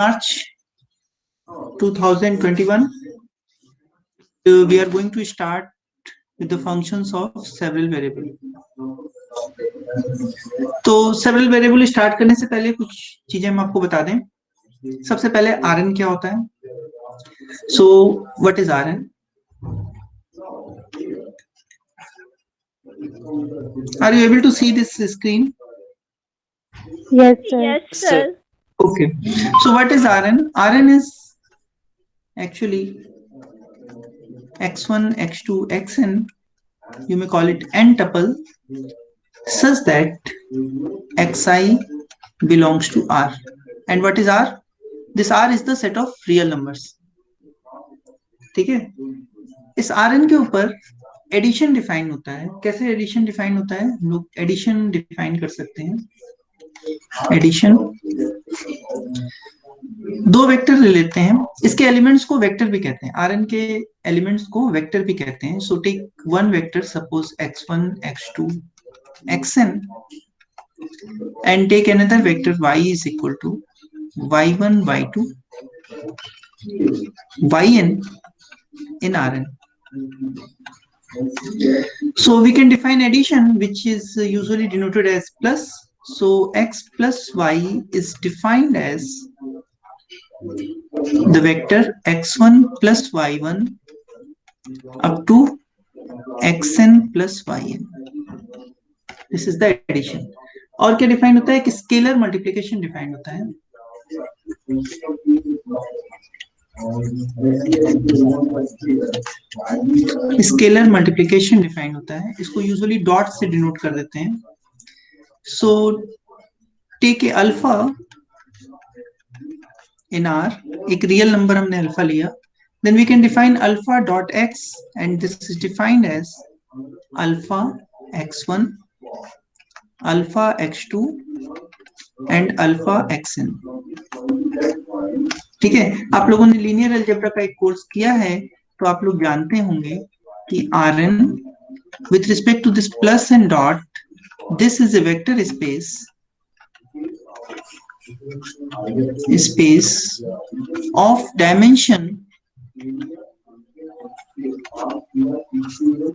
March 2021. We are going to start with the functions of several variable. तो several variable start करने से पहले कुछ चीजें हम आपको बता दें. सबसे पहले Rn क्या होता है? So what is Rn? Are you able to see this screen? Yes, sir. Yes, sir. Okay. So what is Rn? Rn is actually x1, x2, xn. You may call it n tuple, such that xi belongs to R. And what is R? This R is the set of real numbers. ठीक है. इस Rn के ऊपर addition define होता है. कैसे addition define होता है? लोग एडिशन डिफाइन कर सकते हैं. एडिशन, दो वेक्टर ले लेते हैं, इसके एलिमेंट्स को वेक्टर भी कहते हैं. Rn के एलिमेंट्स को वेक्टर भी कहते हैं. So take one vector, suppose x1, x2, xn, and take another vector y is equal to y1, y2, yn in Rn. So we can define addition, which is usually denoted as plus. So x plus y is defined as the vector x1 plus y1 up to xn plus yn. This is the addition. और क्या define होता है कि scalar multiplication define होता है. Scalar multiplication define होता है. इसको यूजुअली डॉट से डिनोट कर देते हैं. So take a alpha in R, एक रियल नंबर हमने अल्फा लिया, then we can define alpha dot x, and this is defined as alpha x1, alpha x2 and alpha xn. ठीक है. आप लोगों ने लीनियर अलजेब्रा का एक कोर्स किया है, तो आप लोग जानते होंगे कि Rn with respect to this plus and dot, this is a vector space of dimension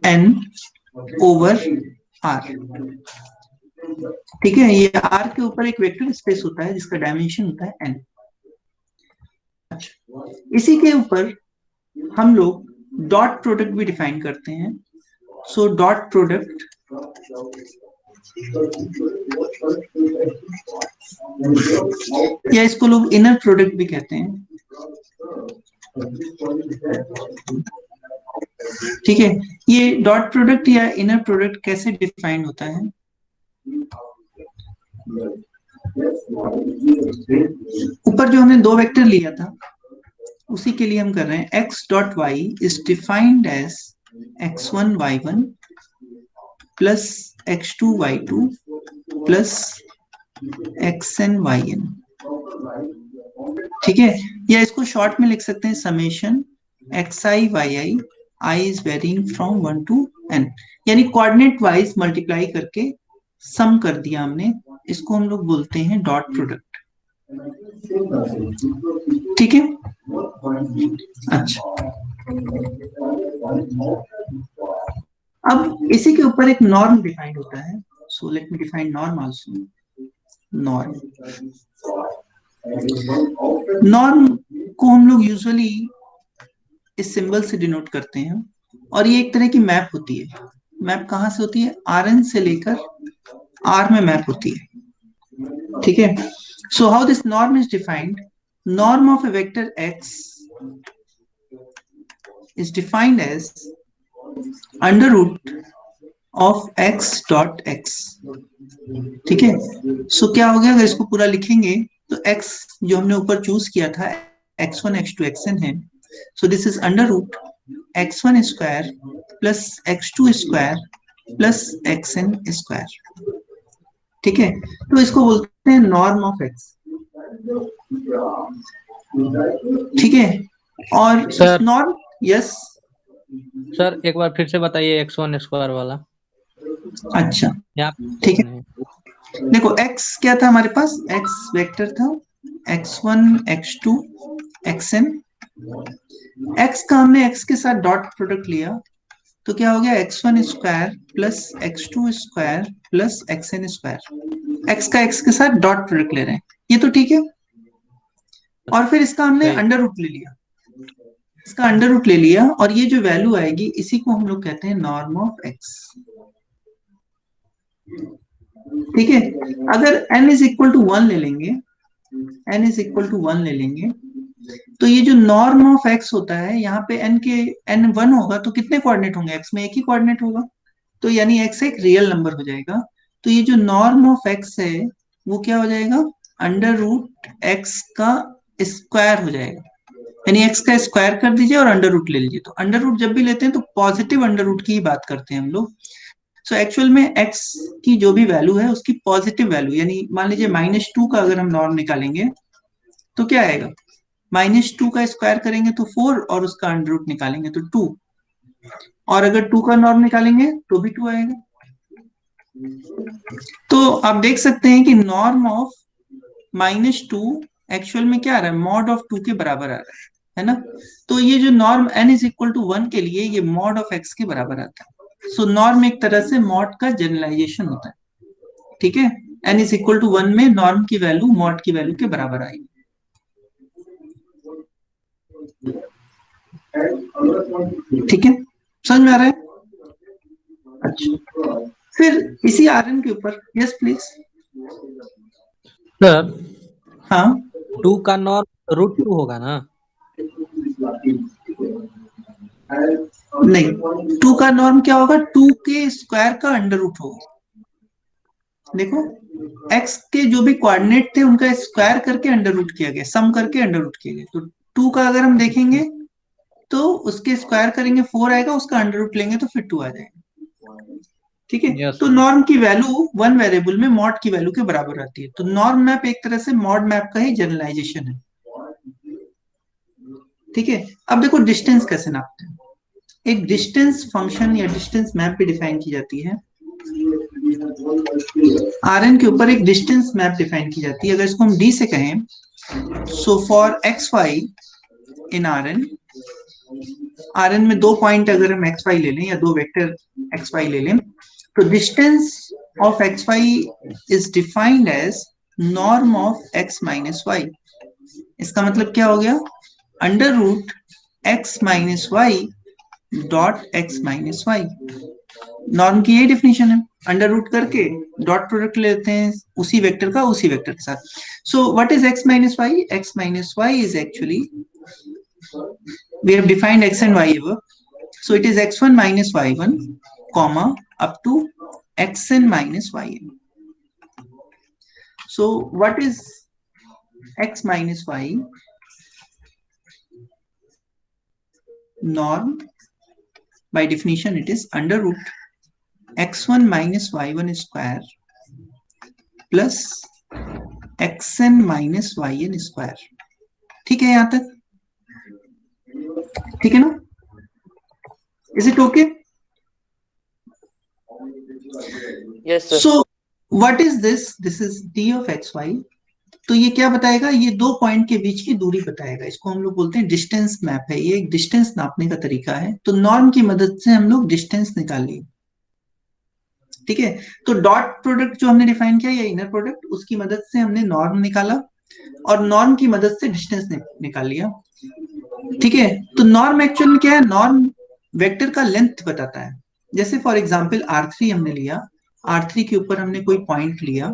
n over R. ठीक है. ये R के ऊपर एक वेक्टर स्पेस होता है जिसका डायमेंशन होता है n. इसी के ऊपर हम लोग डॉट प्रोडक्ट भी डिफाइन करते हैं. सो डॉट प्रोडक्ट, या इसको लोग इनर प्रोडक्ट भी कहते हैं. ठीक है. ये डॉट प्रोडक्ट या इनर प्रोडक्ट कैसे डिफाइन होता है? ऊपर जो हमने दो वेक्टर लिया था उसी के लिए हम कर रहे हैं. x dot y is defined as x1 y1 plus x2 y2 plus xn yn. ठीक है. या इसको शॉर्ट में लिख सकते हैं summation xi yi, i is varying from 1 to n, यानी कोऑर्डिनेट वाइज मल्टीप्लाई करके सम कर दिया हमने. इसको हम लोग बोलते हैं डॉट प्रोडक्ट. ठीक है. अच्छा, अब इसी के ऊपर एक नॉर्म डिफाइन होता है. So let me define norm also. Norm को हम लोग यूजुअली इस सिंबल से डिनोट करते हैं, और ये एक तरह की मैप होती है. मैप कहां से होती है? Rn से लेकर R में मैप होती है. ठीक है. So how this norm is defined? Norm of A vector x is defined as under root of x dot x. ठीक है. सो क्या हो गया? अगर इसको पूरा लिखेंगे तो x जो हमने ऊपर चूज किया था x1, x2, xn है. So this is under root x1 square plus x2 square plus xn square. ठीक है. तो इसको बोलते हैं नॉर्म ऑफ x. ठीक है. और सर, नॉर्म, यस सर एक बार फिर से बताइए x1 स्क्वायर वाला. अच्छा, ठीक है. देखो x क्या था हमारे पास? x वेक्टर था x1 x2 xn, x का हमने x के साथ डॉट प्रोडक्ट लिया तो क्या हो गया x1 square plus x2 square plus xn square, x का x के साथ डॉट प्रोडक्ट ले रहे हैं, ये तो ठीक है। और फिर इसका हमने सही। अंडर रूट ले लिया, इसका अंडर रूट ले लिया और ये जो वैल्यू आएगी इसी को हम लोग कहते हैं नॉर्म ऑफ x। ठीक है, अगर n इज इक्वल टू 1 ले लेंगे, n इज इक्वल टू 1 ले लेंगे तो ये जो नॉर्म ऑफ x होता है यहाँ पे n के n 1 होगा तो कितने कोऑर्डिनेट होंगे, x में एक ही कोऑर्डिनेट होगा, तो यानी x एक रियल नंबर हो जाएगा। तो ये जो नॉर्म ऑफ x है वो क्या हो जाएगा, अंडर रूट x का स्क्वायर हो जाएगा, यानी x का स्क्वायर कर दीजिए और अंडर रूट ले लीजिए। तो अंडर रूट जब भी लेते हैं तो पॉजिटिव अंडर रूट की ही बात करते हैं हम लोग। सो एक्चुअल में x की जो भी वैल्यू है उसकी पॉजिटिव वैल्यू, यानी मान लीजिए -2 का अगर हम नॉर्म निकालेंगे तो क्या आएगा, -2 का स्क्वायर करेंगे तो 4 और उसका अंडर रूट निकालेंगे तो 2, और अगर 2 का नॉर्म निकालेंगे तो भी 2 आएगा। तो आप देख सकते हैं कि नॉर्म ऑफ -2 एक्चुअल में क्या आ रहा है, मॉड ऑफ 2 के बराबर आ रहा है ना। तो ये जो norm n is equal to 1 के लिए ये मॉड ऑफ x के बराबर आता है। सो नॉर्म एक तरह से मॉड का जनरलाइजेशन होता है। ठीक है, n इज इक्वल टू 1 में नॉर्म की वैल्यू मॉड की वैल्यू के बराबर आएगी। ठीक है, समझ में आ रहा है। अच्छा, फिर इसी Rn के ऊपर, यस प्लीज। सर हाँ 2 का नॉर्म √2 होगा ना? नहीं, 2 का नॉर्म क्या होगा, 2 के स्क्वायर का अंडर रूट होगा। देखो x के जो भी कोऑर्डिनेट थे उनका स्क्वायर करके अंडर रूट किया गया, सम करके अंडर रूट किया गया। तो 2 का अगर हम देखेंगे तो उसके स्क्वायर करेंगे 4 आएगा, उसका अंडर रूट लेंगे तो फिर 2 आ जाएगा। ठीक है, यस तो नॉर्म की वैल्यू वन वेरिएबल में मॉड की वैल्यू के बराबर आती है। तो नॉर्म मैप एक तरह से मॉड मैप का ही जनरलाइजेशन है। ठीक है, अब देखो डिस्टेंस कैसे नापते हैं। एक डिस्टेंस फंक्शन या डिस्टेंस मैप भी डिफाइन की जाती है। Rn के ऊपर एक डिस्टेंस मैप डिफाइन की जाती है। अगर इसको हम d से कहें, so for X Y in Rn में 2 पॉइंट अगर हम एक्स वाई ले लें या 2 वेक्टर एक्स वाई ले लें तो distance of X Y is defined as norm of X minus Y. इसका मतलब क्या हो गया, under root X minus Y dot X minus Y. Norm की यही डेफिनेशन है, अंडर रूट करके डॉट प्रोडक्ट लेते हैं उसी वेक्टर का उसी वेक्टर के साथ। So what is x minus Y, x minus Y is actually, we have defined x and y above, so it is x1 minus y1 comma up to xn minus yn. So what is x minus y, norm by definition it is under root x1 minus y1 square plus xn minus yn square। ठीक है यहां तक, ठीक है ना, is it okay. Yes, sir. So what is this, this is d of X Y. तो ये क्या बताएगा, ये 2 पॉइंट के बीच की दूरी बताएगा। इसको हम लोग बोलते हैं डिस्टेंस मैप है, ये एक डिस्टेंस नापने का तरीका है। तो नॉर्म की मदद से हम लोग डिस्टेंस निकाल लिए। ठीक है, तो डॉट प्रोडक्ट जो हमने डिफाइन किया या इनर प्रोडक्ट, उसकी मदद से हमने नॉर्म निकाला और नॉर्म की मदद से डिस्टेंस निकाल लिया। ठीक है, तो नॉर्म एक्चुअल में क्या है, नॉर्म वेक्टर का लेंथ बताता है। जैसे फॉर एग्जांपल R3 हमने लिया, R3 के ऊपर हमने कोई पॉइंट लिया,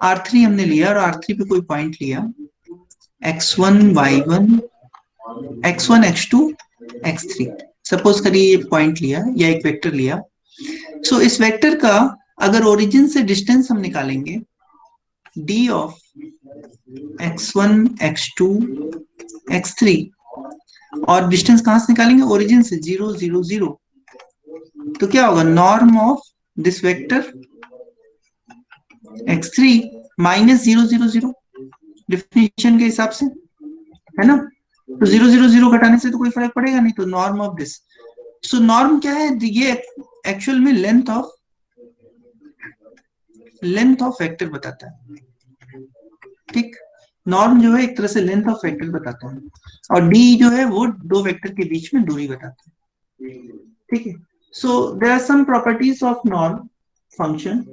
R3 हमने लिया और R3 पे कोई पॉइंट लिया, x1 y1 x1 x2 x3 suppose करिए ये पॉइंट लिया या एक वेक्टर लिया। सो इस वेक्टर का अगर ओरिजिन से डिस्टेंस हम निकालेंगे d of x1 x2 x3 और डिस्टेंस कहां से निकालेंगे, ओरिजिन से 0 0 0, तो क्या होगा, norm of this vector x3 minus 0 0 0 definition के हिसाब से, है ना। तो 0 0 0 घटाने से तो कोई फर्क पड़ेगा नहीं, तो norm of this. So norm क्या है, ये एक्चुअल में लेंथ ऑफ वेक्टर बताता है। ठीक। नॉर्म जो है एक तरह से लेंथ ऑफ वेक्टर बताता है, और डी जो है वो दो वेक्टर के बीच में दूरी बताता है, ठीक है। So there are some properties of norm function.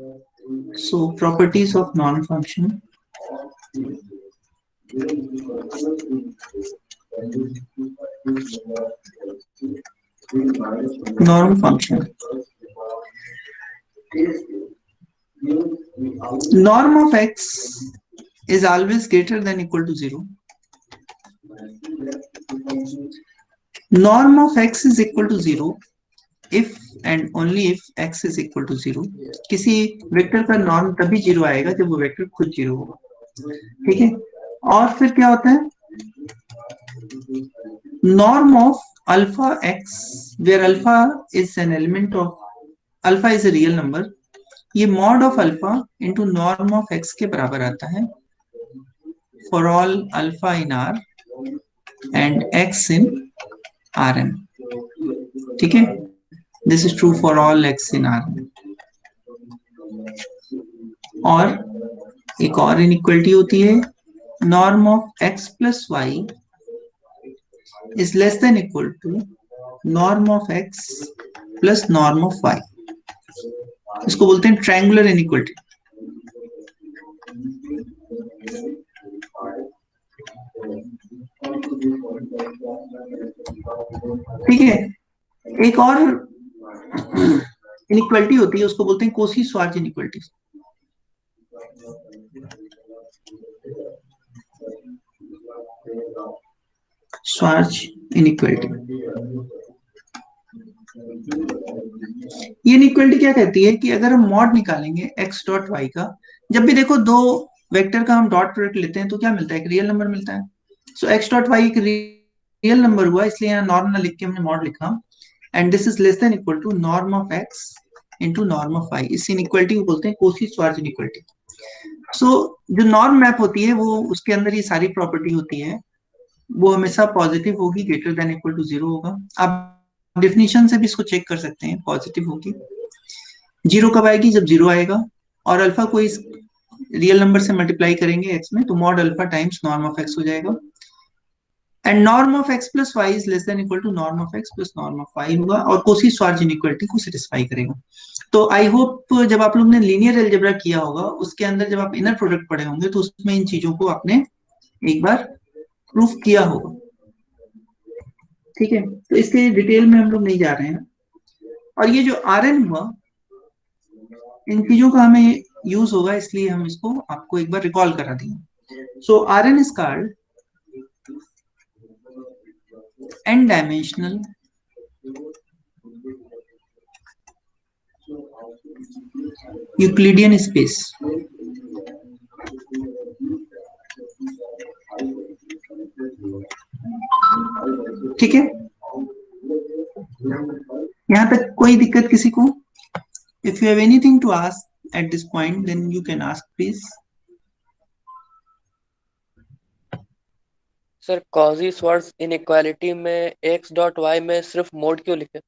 So properties of norm function, norm function. Norm of x is always greater than equal to 0. Norm of x is equal to 0 if and only if x is equal to 0. किसी vector का norm तभी 0 आएगा जब वो vector खुद 0 होगा, ठीक है। और फिर क्या होता है, norm of alpha x, where alpha is an element of, alpha is a real number, ये mod of alpha into norm of x के बराबर आता है for all alpha in R and x in Rn, ठीक है। This is true for all x in Rn। और एक और इनइक्वालिटी होती है, norm of x plus y is less than equal to norm of x plus norm of y। इसको बोलते हैं ट्रायंगुलर इनइक्वालिटी, ठीक है। एक और इनइक्वालिटी होती है, उसको बोलते हैं कोसी श्वार्ज इनइक्वालिटी। श्वार्ज इनइक्वालिटी, ये इनइक्वालिटी क्या कहती है कि अगर हम मॉड निकालेंगे x डॉट y का, जब भी देखो दो वेक्टर का हम डॉट प्रोडक्ट लेते हैं तो क्या मिलता है, एक रियल नंबर मिलता है। सो x डॉट y एक रियल नंबर हुआ, इसलिए यहाँ नॉर्म ना लिख के हमने मॉड लिखा, and this is less than equal to norm of x into norm of y। इस इनइक्वालिटी को बोलते हैं कोसी श्वार्ज इनइक्वालिटी। सो जो नॉर्म मैप होती है वो, उसके अंदर ये सारी प्रॉपर्टी होती है, वो हमेशा पॉजिटिव होगी, ग्रेटर देन इक्वल टू 0 होगा। आप डेफिनेशन से भी इसको चेक कर सकते हैं, पॉजिटिव होगी। 0 कब आएगी, जब 0 आएगा और अल्फा को इस रियल नंबर से मल्टीप्लाई करेंगे x में, तो mod alpha times norm of x हो जाएगा, and norm of x plus Y is less than equal to norm of x plus norm of y होगा, और कोसी श्वार्ज इनइक्वालिटी को satisfy करेगा। तो आई होप जब आप लोग ने लीनियर अलजेब्रा किया होगा, उसके अंदर जब आप इनर प्रोडक्ट पढ़े होंगे तो उसमें इन चीजों को आपने एक बार प्रूफ किया होगा, ठीक है। तो इसके डिटेल में हम लोग नहीं जा रहे हैं। और ये जो Rn हुआ, इन चीजों का हमें यूज होगा, इसलिए हम इसको आपको एक बार रिकॉल करा देंगे। So Rn is called n dimensional Euclidean space, ठीक है। यहां तक कोई दिक्कत किसी को? If you have anything to ask at this point then you can ask please. Sir Cauchy Schwarz inequality में x डॉट y में सिर्फ मोड क्यों लिखे?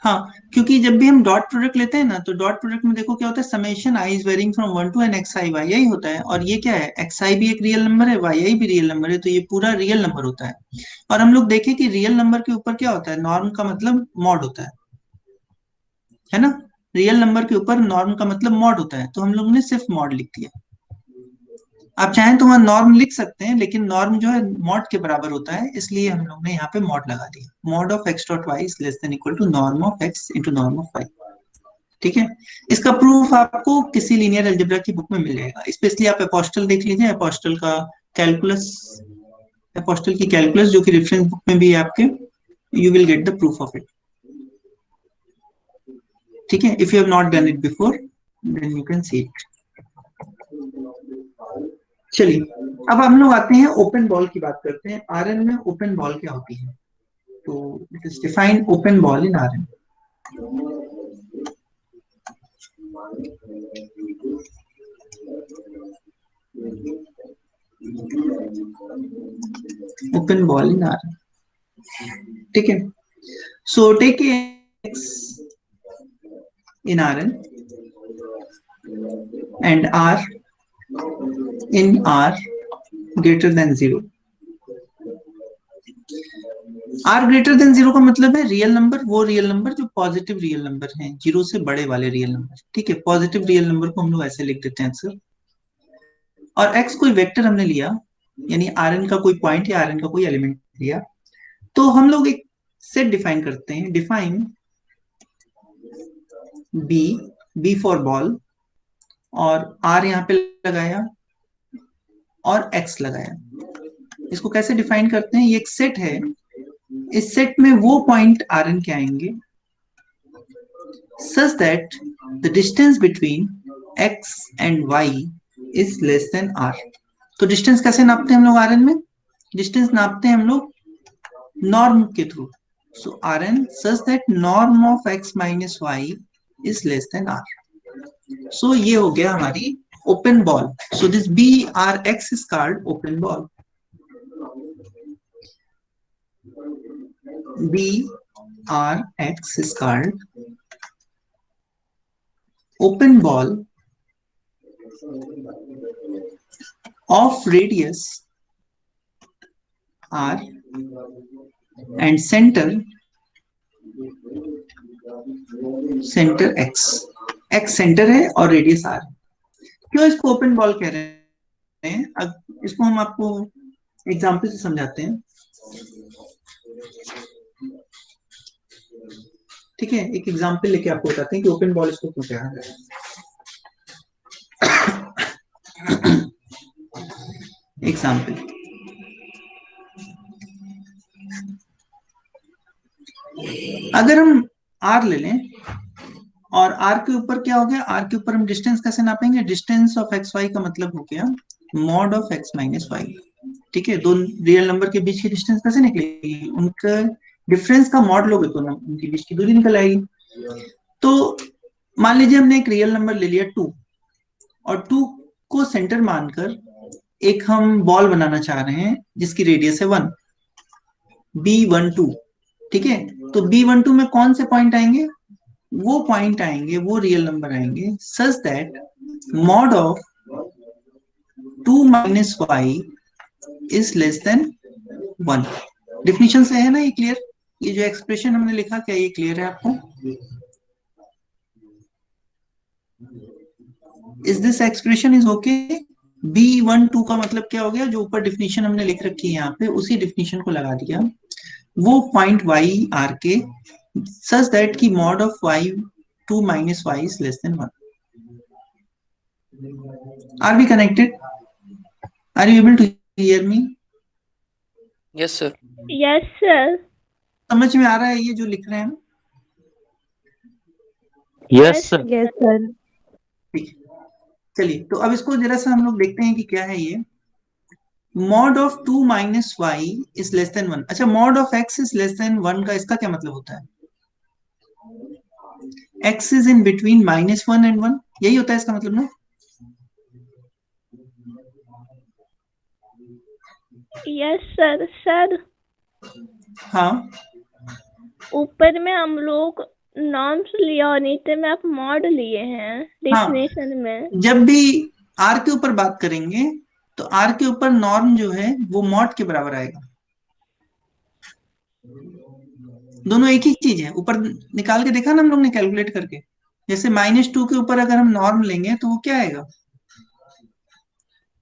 हाँ, क्योंकि जब भी हम डॉट प्रोडक्ट लेते हैं ना, तो डॉट प्रोडक्ट में देखो क्या होता है, summation i is varying from 1 to N xi yi होता है, और ये क्या है, xi भी एक रियल नंबर है, yi भी रियल नंबर है, तो ये पूरा रियल नंबर होता है। और हम लोग देखें कि रियल नंबर के ऊपर क्या होता है, नॉर्म का मतलब मॉड होता है ना। रियल नंबर के ऊपर नॉर्म का मतलब मॉड होता है, तो हम लोग ने सिर्फ मॉड लिख दिया। आप चाहें तो वहां नॉर्म लिख सकते हैं, लेकिन नॉर्म जो है मॉड के बराबर होता है, इसलिए हम लोग ने यहाँ पे मॉड लगा दिया। Mod of x dot y is less than equal to norm of x into norm of y, ठीक है। इसका प्रूफ आपको किसी लीनियर अलजेब्रा की बुक में मिल जाएगा, स्पेशली आप एपोस्टल देख लीजिए, एपोस्टल का कैलकुलस, एपोस्टल की कैलकुलस जो कि रेफरेंस बुक में भी है आपके, you will get the proof of it, ठीक है। If you have not done it before then you can see it. चलिए, अब हम लोग आते हैं ओपन बॉल की बात करते हैं। Rn में ओपन बॉल क्या होती है, तो it is defined open ball in Rn। Open ball in Rn, ठीक है। So take x in Rn and R in R greater than 0। R greater than 0 का मतलब है रियल नंबर, वो रियल नंबर जो पॉजिटिव रियल नंबर है, 0 से बड़े वाले रियल नंबर। ठीक है, पॉजिटिव रियल नंबर को हम लोग ऐसे लिख देते हैं अक्सर। और x कोई वेक्टर हमने लिया, यानी Rn का कोई पॉइंट या Rn का कोई एलिमेंट लिया, तो हम लोग एक सेट डिफाइन करते हैं। डिफाइन बी फॉर बॉल, और R यहाँ पे लगाया और x लगाया। इसको कैसे डिफाइन करते हैं? ये एक सेट है, इस सेट में वो पॉइंट Rn के आएंगे such that the distance between x and y is less than r। तो डिस्टेंस कैसे नापते हैं हम लोग Rn में? डिस्टेंस नापते हैं हम लोग नॉर्म के through. So Rn such that norm of x minus y is less than r। सो ये हो गया हमारी open ball. So this BRX is called open ball। BRX is called open ball of radius r and center x। x centre है और radius r। क्यों इसको open ball कह रहे हैं? अब इसको हम आपको एग्जांपल से समझाते हैं। ठीक है, एक एग्जांपल लेके आपको बताते हैं कि ओपन बॉल इसको क्यों कह रहे हैं। एग्जांपल, अगर हम r ले लें और r के ऊपर क्या हो गया, r के ऊपर हम डिस्टेंस कैसे नापेंगे? डिस्टेंस ऑफ एक्स वाई का मतलब हो गया mod of x minus Y. ठीक है, दो रियल नंबर के बीच की डिस्टेंस कैसे निकलेगी? उनका डिफरेंस का मॉड लोगे तो उनके बीच की दूरी निकल आएगी। तो मान लीजिए हमने एक रियल नंबर ले लिया 2, और 2 को सेंटर मानकर एक हम बॉल बनाना चाह रहे हैं जिसकी रेडियस है 1, B12। ठीक है, तो B12 में कौन से पॉइंट आएंगे? वो पॉइंट आएंगे, वो रियल नंबर आएंगे such that mod of 2 minus Y is less than 1। Definition से है ना ये क्लियर? ये जो एक्सप्रेशन हमने लिखा, क्या ये क्लियर है आपको? Is this expression is okay? B12 का मतलब क्या हो गया? जो ऊपर डिफिनेशन हमने लिख रखी है यहाँ पे, उसी डिफिनेशन को लगा दिया वो पॉइंट वाई आर के सच दैट की mod of Y 2 minus Y is less than 1। Are we connected? Are you able to hear me? Yes sir. Yes, sir. समझ में आ रहा है ये जो लिख रहे हैं हम? Yes sir. Yes, sir. ठीक है, चलिए तो अब इसको जरा सा हम लोग देखते हैं कि क्या है ये। Mod of 2 minus Y is less than 1। अच्छा, mod of x is less than 1 का इसका क्या मतलब होता है? x is in between -1 and 1, यही होता है इसका मतलब ना? Yes, sir. Sir, हाँ, ऊपर में हम लोग नॉर्म्स लिया और नीचे में आप मॉड लिए हैं डेफिनेशन में। जब भी r के ऊपर बात करेंगे तो r के ऊपर नॉर्म जो है वो मॉड के बराबर आएगा। दोनों एक ही चीज है, ऊपर निकाल के देखा ना हम लोग ने कैलकुलेट करके। जैसे -2 के ऊपर अगर हम नॉर्म लेंगे तो वो क्या आएगा?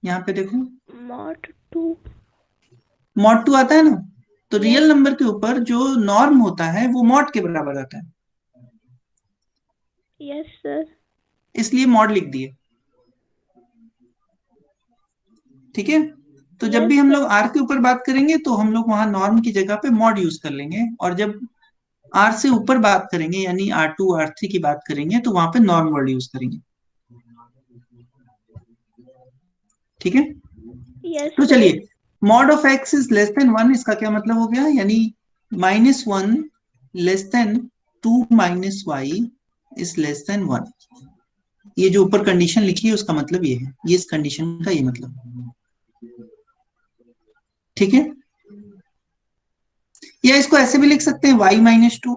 यहाँ पे देखो, मॉड 2। मॉड 2 आता है ना। तो Yes. रियल नंबर के ऊपर जो नॉर्म होता है वो मॉड के बराबर आता है, Yes, sir. इसलिए मॉड लिख दिए। ठीक है, तो जब Yes, भी हम sir. लोग r के ऊपर बात करेंगे तो हम लोग वहां नॉर्म की जगह पे मॉड यूज कर लेंगे, और जब r से ऊपर बात करेंगे यानी R2 R3 की बात करेंगे तो वहां पे नॉर्म वर्ड यूज करेंगे। ठीक है, Yes, तो sir. चलिए, mod of x is less than 1 इसका क्या मतलब हो गया? यानी -1 less than 2 minus Y is less than 1। ये जो ऊपर कंडीशन लिखी है उसका मतलब ये है, ये इस कंडीशन का ये मतलब। ठीक है, या इसको ऐसे भी लिख सकते हैं y-2,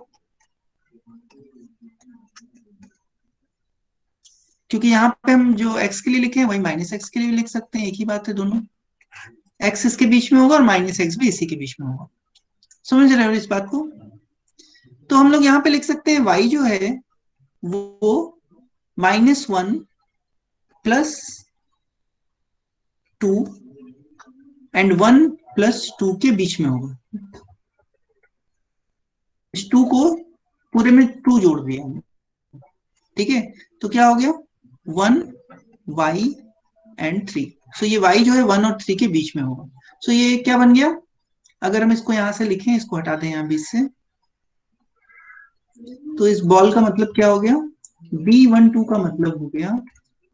क्योंकि यहाँ पे हम जो x के लिए लिखे हैं वही माइनस एक्स के लिए भी लिख सकते हैं, एक ही बात है दोनों। x इसके बीच में होगा और माइनस एक्स भी इसी के बीच में होगा। समझ रहे हो इस बात को? तो हम लोग यहाँ पे लिख सकते हैं y जो है वो -1 + 2 एंड 1 + 2 के बीच में होगा। इस 2 को पूरे में 2 जोड़ दिया हमने, ठीक है। तो क्या हो गया 1 y एंड 3। सो ये y जो है 1 और 3 के बीच में होगा। सो ये क्या बन गया, अगर हम इसको यहां से लिखें, इसको हटा दें यहां बीच से, तो इस बॉल का मतलब क्या हो गया, B12 का मतलब हो गया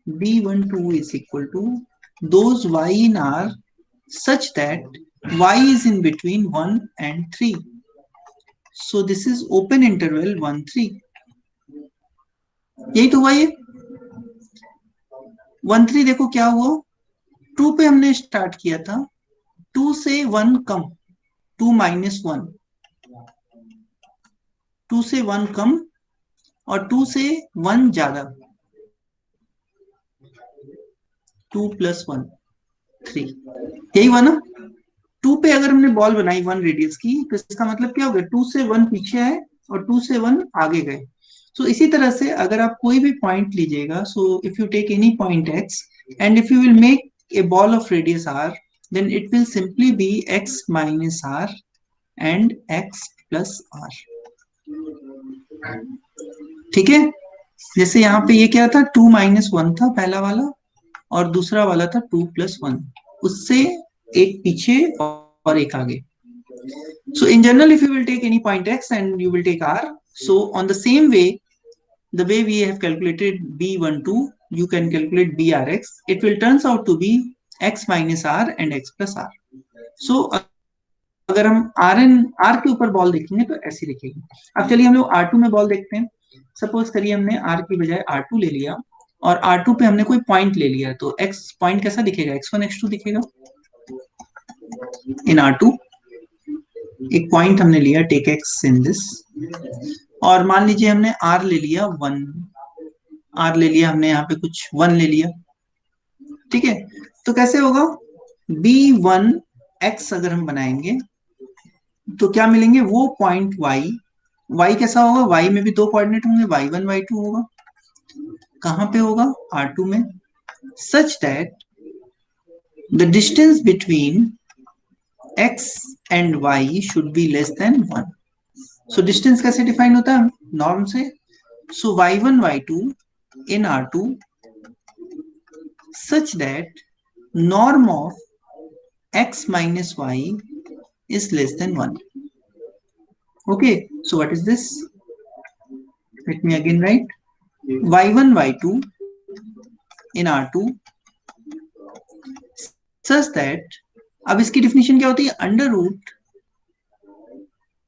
B12 is equal to those y in R such that y is in between 1 and 3. So this is open interval 1 3। यही तो हुआ ये 1 3। देखो क्या हुआ, 2 पे हमने स्टार्ट किया था, 2 से 1 कम, 2 - 1, 2 से 1 कम और 2 से 1 ज्यादा, 2 + 1 3। यही हुआ ना। 2 पे अगर हमने बॉल बनाई 1 रेडियस की, तो इसका मतलब क्या हो गया, 2 से 1 पीछे आए और 2 से 1 आगे गए। सो इसी तरह से अगर आप कोई भी पॉइंट लीजिएगा, so if you take any point x and if you will make a ball of radius r, then it will simply be x - r and x + r। ठीक है। जैसे यहाँ पे ये क्या था, 2 - 1 था पहला वाला और दूसरा वाला था 2 + 1, उससे एक पीछे और एक आगे। So in general, if you will take any point x and you will take r, so on the same way, the way we have calculated B12, you can calculate BRX. It will turns out to be x - r and x + r. So अगर हम r के ऊपर ball देखेंगे तो ऐसे लिखेंगे। अब चलिए हम लोग R2 में बॉल देखते हैं। सपोज करिए हमने r की बजाय R2 ले लिया और R2 पे हमने कोई पॉइंट ले लिया, तो x पॉइंट कैसा दिखेगा, x1 x2 दिखेगा इन R2। एक पॉइंट हमने लिया, टेक x इन दिस, और मान लीजिए हमने r ले लिया 1, r ले लिया हमने यहाँ पे कुछ 1 ले लिया, ठीक है। तो कैसे होगा, B1x अगर हम बनाएंगे तो क्या मिलेंगे, वो पॉइंट y कैसा होगा, y में भी 2 कोऑर्डिनेट होंगे, y1 y2 होगा। कहां पे होगा, R2 में, such that the distance between x and y should be less than 1। so distance कैसे डिफाइन होता है, नॉर्म से। so y1 y2 in R2 such that norm of x minus y is less than 1। okay, so what is this, let me again write y1 y2 in R2 such that, अब इसकी definition क्या होती है, under root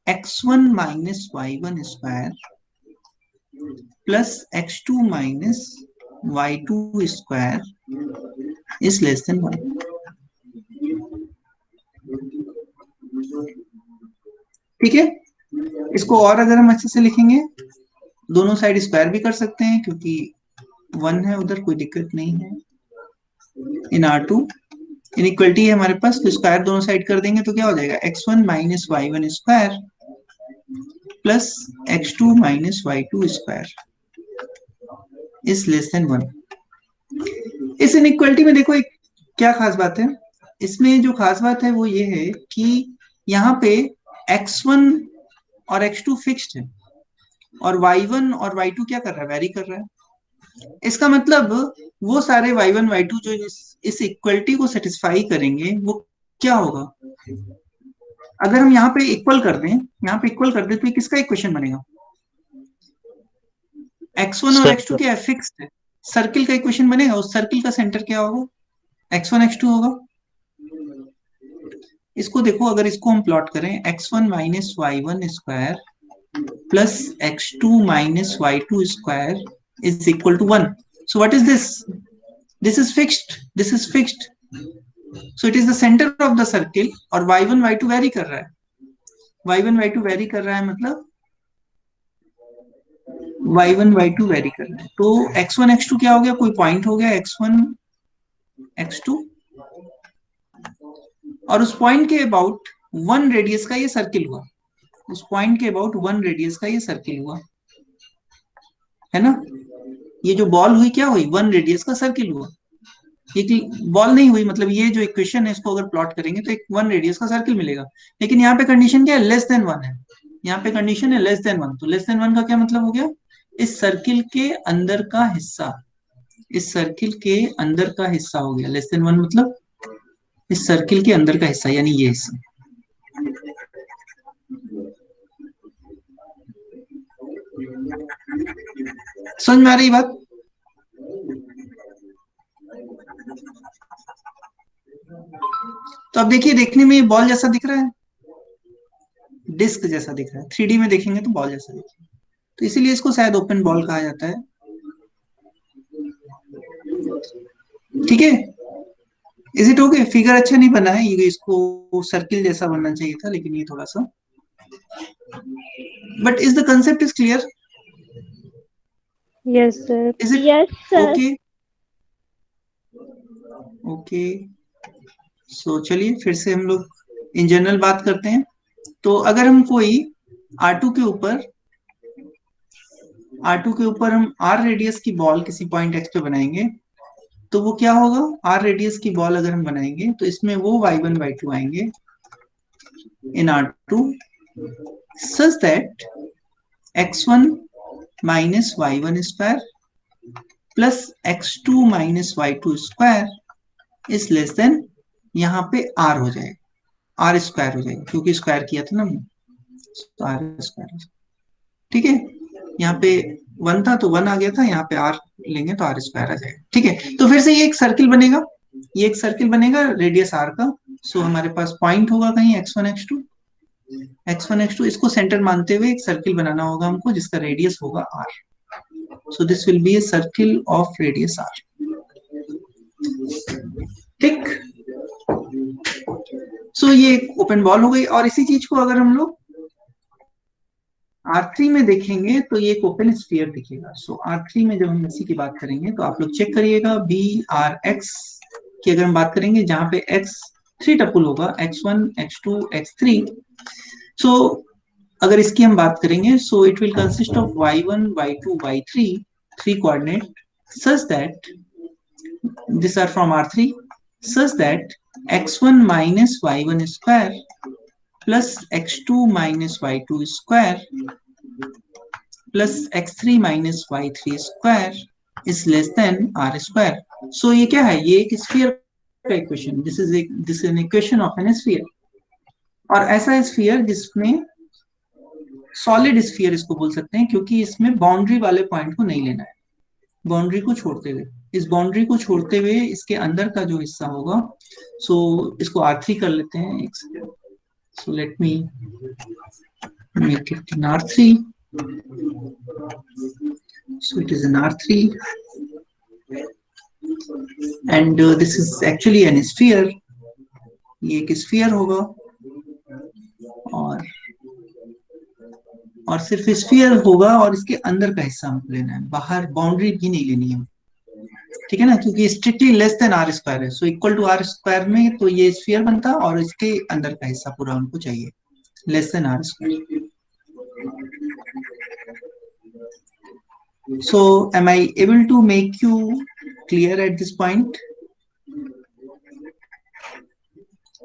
x1 minus y1 square plus x2 minus y2 square is less than 1। ठीक है। इसको और अगर हम अच्छे से लिखेंगे, दोनों साइड स्क्वायर भी कर सकते हैं क्योंकि 1 है उधर, कोई दिक्कत नहीं है। इन R2 इनइक्वलिटी है हमारे पास, तो स्क्वायर दोनों साइड कर देंगे तो क्या हो जाएगा, x1 minus y1 square plus x2 minus y2 square is less than 1। इस इनइक्वलिटी में देखो एक क्या खास बात है, इसमें जो खास बात है वो ये है कि यहाँ पे x1 और x2 फिक्स्ड है और y1 और y2 क्या कर रहा है, वेरी कर रहा है। इसका मतलब वो सारे y1 y2 जो इस इक्वलिटी को सेटिस्फाई करेंगे वो क्या होगा, अगर हम यहाँ पे इक्वल कर दें, यहाँ पे इक्वल कर दें तो ये किसका इक्वेशन बनेगा, x1 और x2 क्या है, फिक्स्ड है, सर्किल का इक्वेशन बनेगा। उस सर्किल का सेंटर क्या होगा, x1 x2 होगा। इसको देखो, अगर इसको हम प्लॉट करें, x1 minus y1 square plus x2 minus y2 square is equal to 1। So what is this, this is fixed, this is fixed, so it is the centre of the circle. और y1 y2 very कर रहा है, y1 y2 very कर रहा है, मतलब y1 y2 very कर रहे हैं, तो x1 x2 क्या हो गया, कोई पॉइंट हो गया x1 x2, और उस पॉइंट के अबाउट 1 रेडियस का ये सर्किल हुआ, उस पॉइंट के अबाउट 1 रेडियस का ये सर्किल हुआ, है ना। ये जो बॉल हुई क्या हुई, 1 रेडियस का सर्किल हुआ। ये बॉल नहीं हुई, मतलब ये जो इक्वेशन है इसको अगर प्लॉट करेंगे तो एक 1 रेडियस का सर्किल मिलेगा। लेकिन यहाँ पे कंडीशन क्या है, लेस देन 1 है, यहाँ पे कंडीशन है लेस देन 1, तो लेस देन 1 का क्या मतलब हो गया, इस सर्किल के अंदर का हिस्सा, इस सर्किल के अंदर का हिस्सा हो गया लेस देन 1, मतलब इस सर्किल के अंदर का हिस्सा, यानी ये हिस्सा। समझ में आ रही बात। तो अब देखिए, देखने में ये बॉल जैसा दिख रहा है, डिस्क जैसा दिख रहा है, 3D में देखेंगे तो बॉल जैसा दिखेगा, तो इसीलिए इसको शायद ओपन बॉल कहा जाता है। ठीक है, इज इट ओके। फिगर अच्छा नहीं बना है ये, इसको सर्किल जैसा बनना चाहिए था, लेकिन ये थोड़ा सा, but is the concept is clear. Yes, sir. Is it yes sir. Okay. Okay, so चलिए फिर से हम लोग इन जनरल बात करते हैं। तो अगर हम कोई R2 के ऊपर हम R रेडियस की बॉल किसी पॉइंट x पे बनाएंगे, तो वो क्या होगा, R रेडियस की बॉल अगर हम बनाएंगे तो इसमें वो y1 y2 आएंगे in R2 such that x1 minus y1 square plus x2 minus y2 square is less than, यहाँ पे R हो जाएगा, R स्क्वायर हो जाएगा, क्योंकि स्क्वायर किया था ना हमने, तो R स्क्वायर हो जाएगा। ठीक है, यहाँ पे 1 था तो 1 आ गया था, यहाँ पे R लेंगे तो R स्क्वायर आ जाएगा। ठीक है, तो फिर से ये एक सर्किल बनेगा, ये एक सर्किल बनेगा रेडियस R का। सो हमारे पास पॉइंट होगा कहीं x1 x2, इसको सेंटर मानते हुए एक सर्किल बनाना होगा हमको जिसका रेडियस होगा R। So this will be a circle of radius R। ठीक, सो ये एक ओपन बॉल हो गई, और इसी चीज को अगर हम लोग R3 में देखेंगे तो ये एक ओपन स्फीयर दिखेगा। सो R3 में जब हम इसी की बात करेंगे तो आप लोग चेक करिएगा, BRX की अगर हम बात करेंगे, जहां पे x3 टपुल होगा, x1 x2 x3। सो अगर इसकी हम बात करेंगे, so it will consist of y1 y2 y3 3 coordinate such that these are from R3 such that x1 minus y1 square plus x2 minus y2 square plus x3 minus y3 square is less than R square. So ये क्या है, ये एक sphere का equation, this is an equation of an sphere. और ऐसा sphere जिसमें solid sphere इसको बोल सकते हैं, क्योंकि इसमें बाउंड्री वाले पॉइंट को नहीं लेना है, बाउंड्री को छोड़ते हुए, इस बाउंड्री को छोड़ते हुए इसके अंदर का जो हिस्सा होगा, सो इसको R3 कर लेते हैं एक second. So let me make it in R3. So it is an R3, and this is actually an sphere. ये एक स्फीयर होगा, और सिर्फ स्फीयर होगा, और इसके अंदर का हिस्सा हमको लेना है, बाहर बाउंड्री भी नहीं लेनी है। ठीक है ना, क्योंकि strictly less than R square है, so equal to R square में तो ये स्फीयर बनता, और इसके अंदर का हिस्सा पूरा हमको चाहिए less than R square. So am I able to make you clear at this point?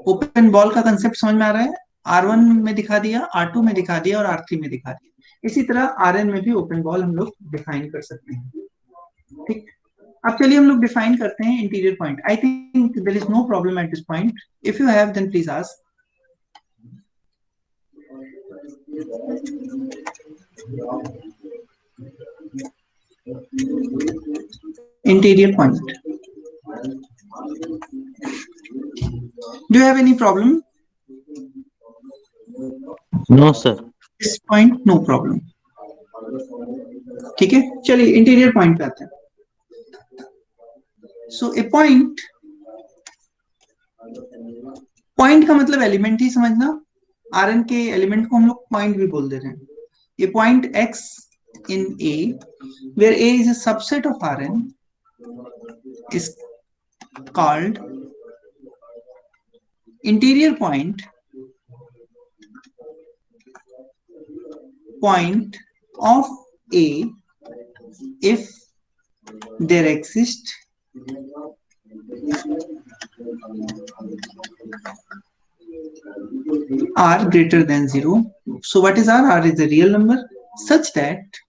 Open ball का कंसेप्ट समझ में आ रहा है, R1 में दिखा दिया, R2 में दिखा दिया, और R3 में दिखा दिया। इसी तरह Rn में भी ओपन बॉल हम लोग डिफाइन कर सकते हैं। ठीक, अब चलिए हम लोग डिफाइन करते हैं interior point. I think there is no problem at this point, if you have then please ask. Interior point, do you have any problem? No, sir. This point no problem. ठीक है, चलिए interior point पे आते हैं। सो ए point, point का मतलब element ही समझना, Rn के एलिमेंट को हम लोग पॉइंट भी बोल दे रहे हैं। ये point x in A, where A is a subset of Rn, is called interior point of A if there exists R greater than 0. So what is R? R is a real number such that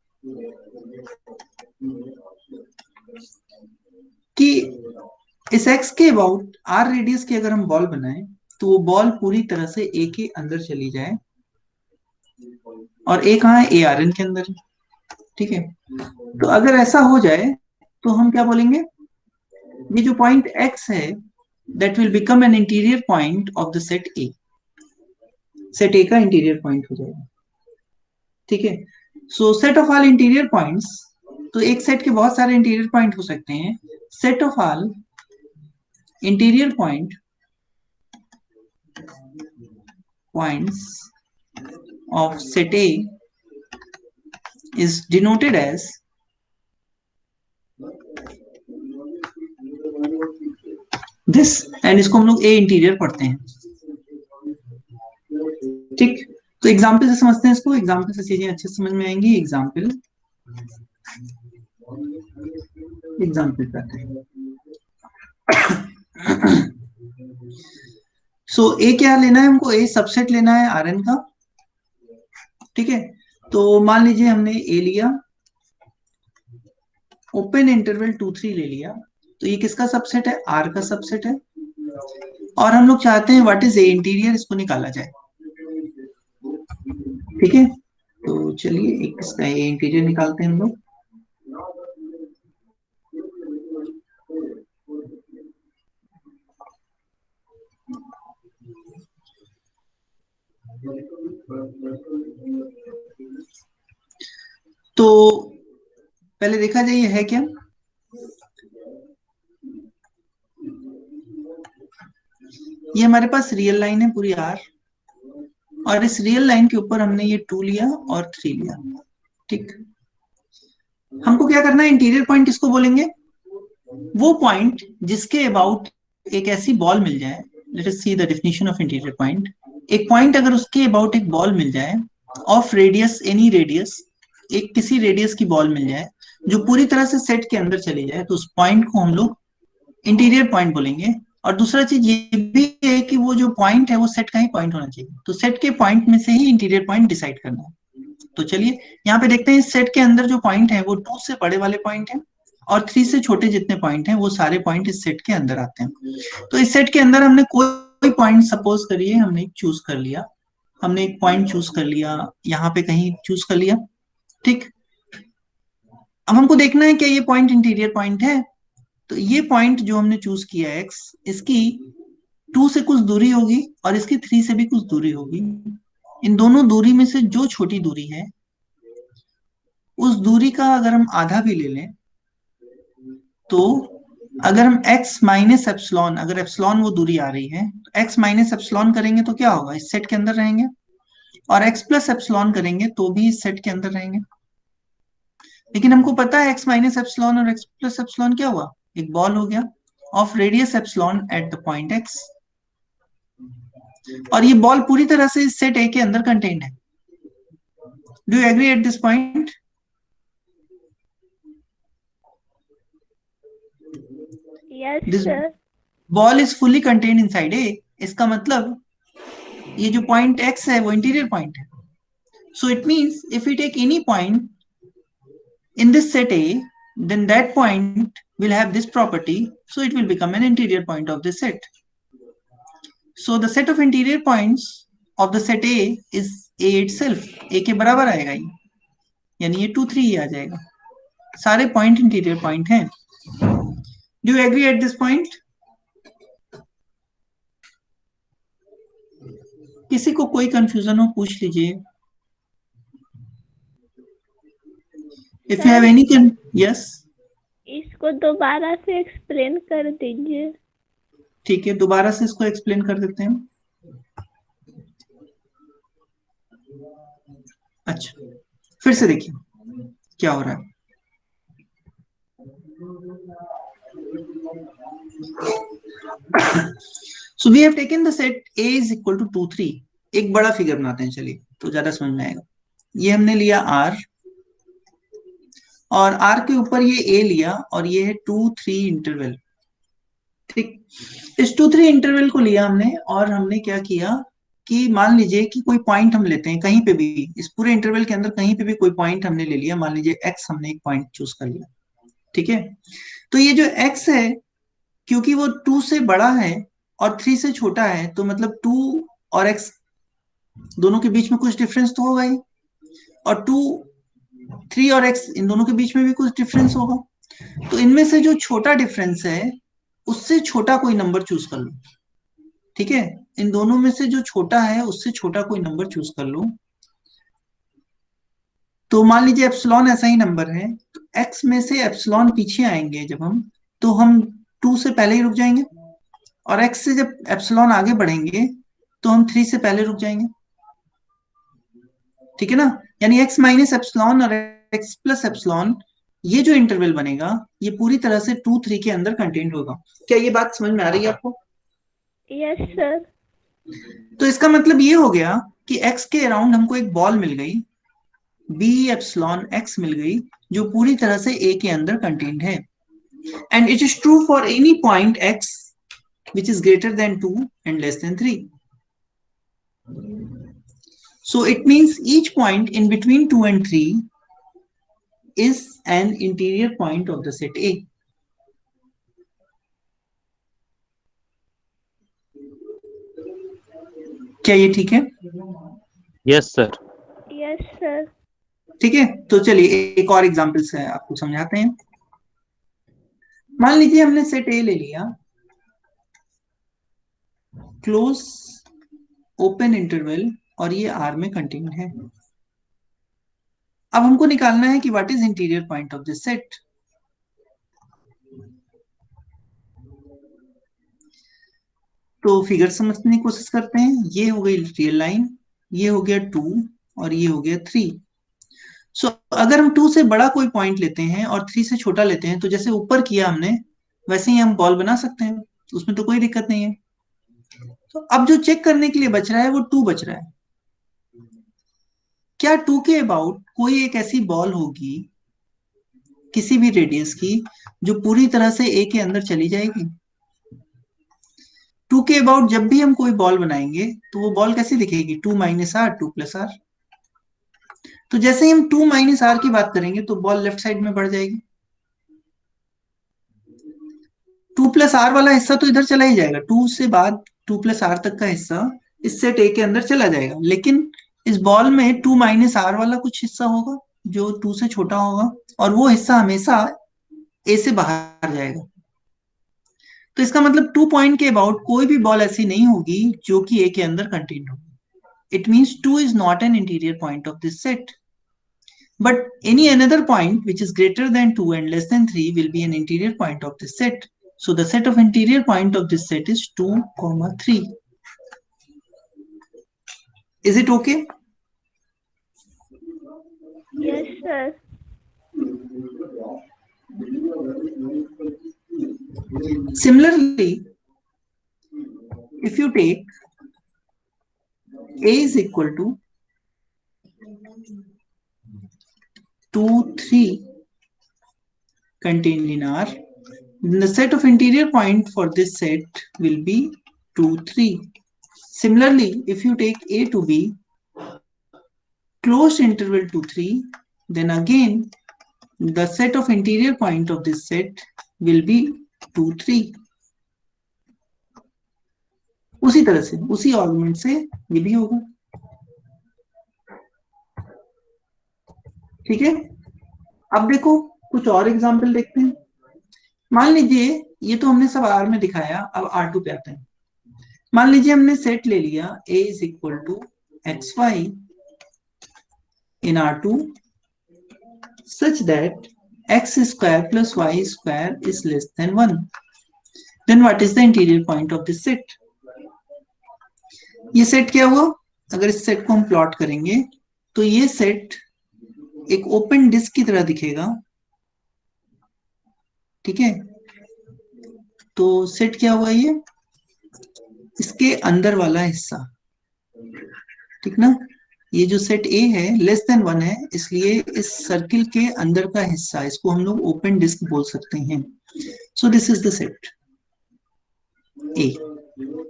कि इस x के about r radius की अगर हम ball बनाएं तो वो ball पूरी तरह से A के अंदर चली जाए, और A कहाँ है? A Rn के अंदर है, ठीक है। तो अगर ऐसा हो जाए तो हम क्या बोलेंगे? ये जो पॉइंट x है that will become an interior point of the set A. Set A का इंटीरियर पॉइंट हो जाएगा, ठीक है। सो set of all interior points, तो एक सेट के बहुत सारे इंटीरियर पॉइंट हो सकते हैं। Set of all interior points of set A is denoted as this, and इसको हम लोग A इंटीरियर पढ़ते हैं, ठीक। तो एग्जाम्पल से समझते हैं इसको, एग्जाम्पल से चीजें अच्छे समझ में आएंगी। एग्जाम्पल करते हैं। सो ए क्या लेना है हमको? ए सबसेट लेना है Rn का, ठीक है। तो मान लीजिए हमने ए लिया, ओपन इंटरवल 2 3 ले लिया, तो ये किसका सबसेट है? आर का सबसेट है। और हम लोग चाहते हैं व्हाट इज ए इंटीरियर, इसको निकाला जाए, ठीक है। तो चलिए एक इसका ए इंटीरियर निकालते हैं हम लोग। तो पहले देखा जाए ये है क्या। ये हमारे पास रियल लाइन है पूरी आर, और इस रियल लाइन के ऊपर हमने ये 2 लिया और 3 लिया, ठीक। हमको क्या करना है? इंटीरियर पॉइंट किसको बोलेंगे? वो पॉइंट जिसके अबाउट एक ऐसी बॉल मिल जाए। Let us see the definition of interior point. एक पॉइंट अगर उसके अबाउट एक बॉल मिल जाए ऑफ रेडियस, एनी रेडियस, एक किसी रेडियस की बॉल मिल जाए जो पूरी तरह से सेट के अंदर चली जाए, तो उस पॉइंट को हम लोग इंटीरियर पॉइंट बोलेंगे। और दूसरा चीज ये भी है कि वो जो पॉइंट है वो सेट का ही पॉइंट होना चाहिए, तो सेट के पॉइंट में से ही इंटीरियर पॉइंट डिसाइड करना है। तो चलिए यहाँ पे देखते हैं, इस सेट के अंदर जो पॉइंट है वो 2 से बड़े वाले पॉइंट हैं, और 3 से छोटे जितने पॉइंट हैं वो सारे पॉइंट इस सेट के अंदर आते हैं। तो इस सेट के अंदर हमने कोई पॉइंट सपोज करिए हमने चूज कर लिया, हमने एक पॉइंट चूज कर लिया, यहाँ पे कहीं चूज कर लिया, ठीक। अब हमको देखना है क्या ये पॉइंट इंटीरियर पॉइंट है। तो ये पॉइंट जो हमने चूज किया x, इसकी 2 से कुछ दूरी होगी और इसकी 3 से भी कुछ दूरी होगी। इन दोनों दूरी में से जो छोटी दूरी है उस दूरी का अगर हम आधा भी ले लें, तो अगर हम x माइनस एप्सिलॉन, अगर एप्सिलॉन वो दूरी आ रही है तो x माइनस एप्सिलॉन करेंगे तो क्या होगा? इस सेट के अंदर रहेंगे, और x प्लस एप्सिलॉन करेंगे तो भी इस सेट के अंदर रहेंगे। लेकिन हमको पता है x माइनस एप्सिलॉन और x प्लस एप्सिलॉन क्या हुआ? एक बॉल हो गया of radius epsilon at the point x, और ये बॉल पूरी तरह से इस सेट A के अंदर कंटेन्ड है। Do you agree at this point? Yes, sir. Ball is fully contained inside A। इसका मतलब ये जो पॉइंट x है वो इंटीरियर पॉइंट है। So it means if we take any point in this set A, then that point will have this property, so it will become an interior point of the set. So the set of interior points of the set A is A itself, A के बराबर आएगा ये, यानी ये 2 3 ही आ जाएगा। सारे point interior point हैं। Do you agree at this point? किसी को कोई कंफ्यूजन हो पूछ लीजिए। If you have any yes, इसको दोबारा से एक्सप्लेन कर दीजिए। ठीक है, दोबारा से इसको एक्सप्लेन कर देते हैं। अच्छा, फिर से देखिए, क्या हो रहा है? So we have taken the set A is equal to 2, 3. एक बड़ा फिगर बनाते हैं, चलिए तो ज्यादा समझ में आएगा। ये हमने लिया R, और R के ऊपर ये A लिया, और ये है 2, 3 इंटरवल। ठीक, इस 2, 3 इंटरवल को लिया हमने, और हमने क्या किया कि मान लीजिए कि कोई पॉइंट हम लेते हैं कहीं पे भी, इस पूरे इंटरवल के अंदर कहीं पे भी कोई पॉइंट हमने ले लिया, मान लीजिए x हमने एक पॉइंट चूज कर लिया। ठीक है, तो ये जो x है, क्योंकि वो 2 से बड़ा है और 3 से छोटा है, तो मतलब 2 और x दोनों के बीच में कुछ डिफरेंस तो होगा ही, और 2, 3 और x इन दोनों के बीच में भी कुछ डिफरेंस होगा। तो इनमें से जो छोटा डिफरेंस है उससे छोटा कोई नंबर चूज कर लो। ठीक है, इन दोनों में से जो छोटा है उससे छोटा कोई नंबर चूज कर लो। तो मान लीजिए एप्सिलॉन ऐसा ही नंबर है, तो x में से एप्सिलॉन पीछे आएंगे जब हम, तो हम 2 से पहले ही रुक जाएंगे, और x से जब एप्सिलॉन आगे बढ़ेंगे तो हम 3 से पहले रुक जाएंगे। ठीक है ना, यानी x माइनस एप्सिलॉन और x प्लस एप्सिलॉन, ये जो इंटरवल बनेगा ये पूरी तरह से 2, 3 के अंदर कंटेंट होगा। क्या ये बात समझ में आ रही है आपको? Yes sir. तो इसका मतलब ये हो गया कि x के अराउंड हमको एक बॉल मिल गई, b एप्सिलॉन x मिल गई, जो पूरी तरह से a के अंदर कंटेंट है, and it is true for any point x which is greater than 2 and less than 3. So it means each point in between 2 and 3 is an interior point of the set A. क्या ये ठीक है? Yes sir. Yes sir. ठीक है, तो चलिए एक और एग्जांपल से आपको समझाते हैं। मान लीजिए हमने सेट ए ले लिया, क्लोज ओपन इंटरवल, और ये आर में कंटेन्ड है। अब हमको निकालना है कि what is interior point of this set. तो फिगर समझने की कोशिश करते हैं। ये हो गई रियल लाइन, ये हो गया 2, और ये हो गया 3। सो अगर हम 2 से बड़ा कोई पॉइंट लेते हैं और 3 से छोटा लेते हैं, तो जैसे ऊपर किया हमने वैसे ही हम बॉल बना सकते हैं, उसमें तो कोई दिक्कत नहीं है। तो अब जो चेक करने के लिए बच रहा है वो 2 बच रहा है। क्या 2 के अबाउट कोई एक ऐसी बॉल होगी किसी भी रेडियस की जो पूरी तरह से ए के अंदर चली जाएगी? 2 के अबाउट जब भी हम कोई बॉल बनाएंगे तो वो बॉल कैसी दिखेगी? 2 माइनस आर, 2 प्लस आर। तो जैसे ही हम 2 माइनस आर की बात करेंगे तो बॉल लेफ्ट साइड में बढ़ जाएगी। 2 प्लस आर वाला हिस्सा तो इधर चला ही जाएगा, 2 से बाद 2 प्लस आर तक का हिस्सा इस सेट ए के अंदर चला जाएगा, लेकिन इस बॉल में 2 माइनस आर वाला कुछ हिस्सा होगा जो 2 से छोटा होगा, और वो हिस्सा हमेशा ए से बाहर जाएगा। तो इसका मतलब 2 पॉइंट के अबाउट कोई भी बॉल ऐसी नहीं होगी जो कि ए के अंदर कंटेन्ड होगी। It means 2 is not an interior point of this set. But any another point which is greater than 2 and less than 3 will be an interior point of this set. So the set of interior point of this set is 2, 3. Is it okay? Yes sir. Similarly, if you take A is equal to 2, 3 contained in R, then the set of interior point for this set will be 2, 3. Similarly, if you take A to B, closed interval 2, 3, then again the set of interior point of this set will be 2, 3. उसी तरह से उसी argument से ये भी होगा। ठीक है, अब देखो कुछ और एग्जांपल देखते हैं। मान लीजिए ये तो हमने सब आर में दिखाया, अब R2 पे आते हैं। मान लीजिए हमने सेट ले लिया A is equal to xy in R2 such that x square plus y square is less than 1. Then what is the interior point of this set? ये सेट क्या हुआ? अगर इस सेट को हम प्लॉट करेंगे तो ये सेट एक ओपन डिस्क की तरह दिखेगा, ठीक है। तो सेट क्या हुआ, ये इसके अंदर वाला हिस्सा, ठीक ना। ये जो सेट ए है लेस देन 1 है, इसलिए इस सर्किल के अंदर का हिस्सा, इसको हम लोग ओपन डिस्क बोल सकते हैं। So this is the set A,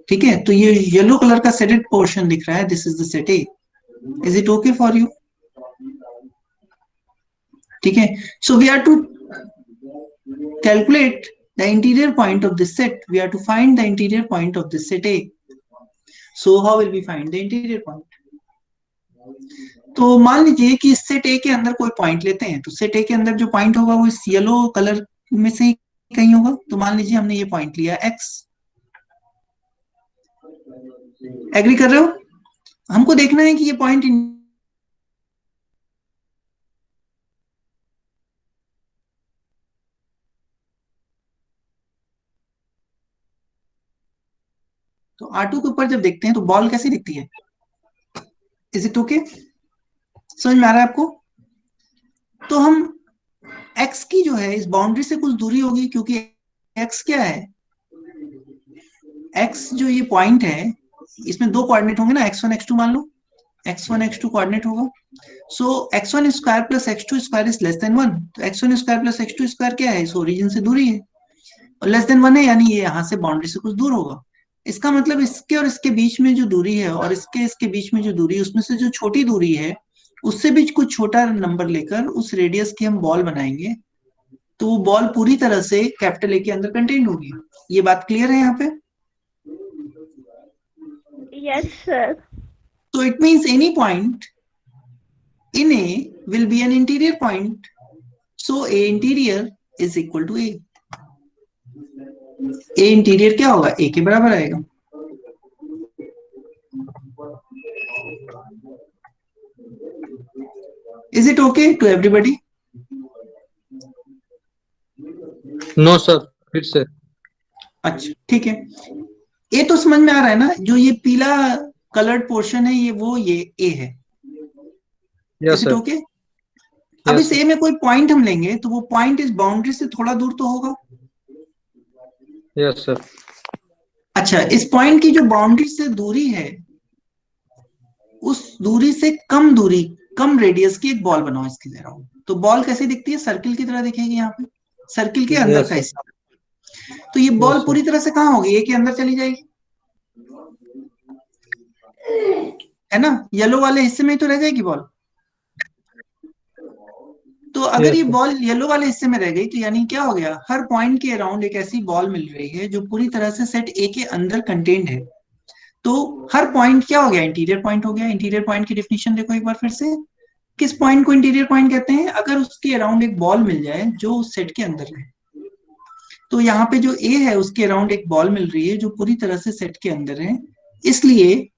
ठीक है। तो ये येलो कलर का सेटेड पोर्शन दिख रहा है, this is the set A. Is it okay for you? ठीक है। So we are to calculate the interior point of this set. We are to find the interior point of this set A. So how will we find the interior point? तो मान लीजिए कि इस set ए के अंदर कोई point लेते हैं, तो सेट ए के अंदर जो पॉइंट होगा वो इस येलो कलर में से ही कहीं होगा। तो मान लीजिए हमने ये पॉइंट लिया एक्स। एग्री कर रहे हो? हमको देखना है कि ये पॉइंट तो R2 के ऊपर जब देखते हैं तो बॉल कैसी दिखती है? Is it okay? समझ में आ रहा है आपको? तो हम x की जो है इस बाउंड्री से कुछ दूरी होगी, क्योंकि x क्या है, x जो ये पॉइंट है इसमें दो कोऑर्डिनेट होंगे ना, x1 x2 मान लो, x1 x2 कोऑर्डिनेट होगा। सो x1 square plus x2 square is less than 1। तो x1 square plus x2 square क्या है, इस ओरिजिन से दूरी है, और लेस देन 1 है, यानी ये यहाँ से बाउंड्री से कुछ दूर होगा। इसका मतलब इसके और इसके बीच में जो दूरी है और इसके बीच में जो दूरी है, उसमें से जो छोटी दूरी है उससे भी कुछ छोटा नंबर लेकर उस रेडियस की हम बॉल बनाएंगे, तो वो बॉल पूरी तरह से कैपिटल ए के अंदर कंटेन होगी। ये बात क्लियर है यहाँ पे? Yes, sir. So it means any point in A will be an interior point. So A interior is equal to A. A interior क्या होगा, A के बराबर आएगा। Is it okay to everybody? No sir, फिर से। अच्छा ठीक है, ए तो समझ में आ रहा है ना, जो ये पीला कलर्ड पोर्शन है ये ए है। Yes is it sir. Okay? अब यस इस ए में कोई पॉइंट हम लेंगे तो वो पॉइंट इस बाउंड्री से थोड़ा दूर तो होगा। Yes sir. अच्छा, इस पॉइंट की जो बाउंड्री से दूरी है उस दूरी से कम दूरी, कम रेडियस की एक बॉल बनाओ इसकी जरा। तो बॉल कैसे दिखती है, सर्किल की तरह दिखेगी, यहाँ पे सर्किल के अंदर यस का सर। हिस्सा। तो ये बॉल यस पूरी सर। तरह से कहाँ होगी, ए के अंदर चली जाएगी, है ना। येलो वाले हिस्से में ही तो रह जाएगी बॉल। तो अगर ये यस सर। बॉल येलो वाले हिस्से में रह गई तो यानी क्या हो गया, हर पॉइंट के अराउंड एक ऐसी बॉल मिल रही है जो पूरी तरह से सेट ए के अंदर कंटेन्ड है। तो हर पॉइंट क्या हो गया, इंटीरियर पॉइंट हो गया। इंटीरियर पॉइंट की डेफिनेशन देखो एक बार फिर से। किस पॉइंट को इंटीरियर पॉइंट कहते हैं, अगर उसके अराउंड एक बॉल मिल जाए जो उस सेट के अंदर है। तो यहाँ पे जो ए है उसके अराउंड एक बॉल मिल रही है जो पूरी तरह से सेट के अंदर है, इसलिए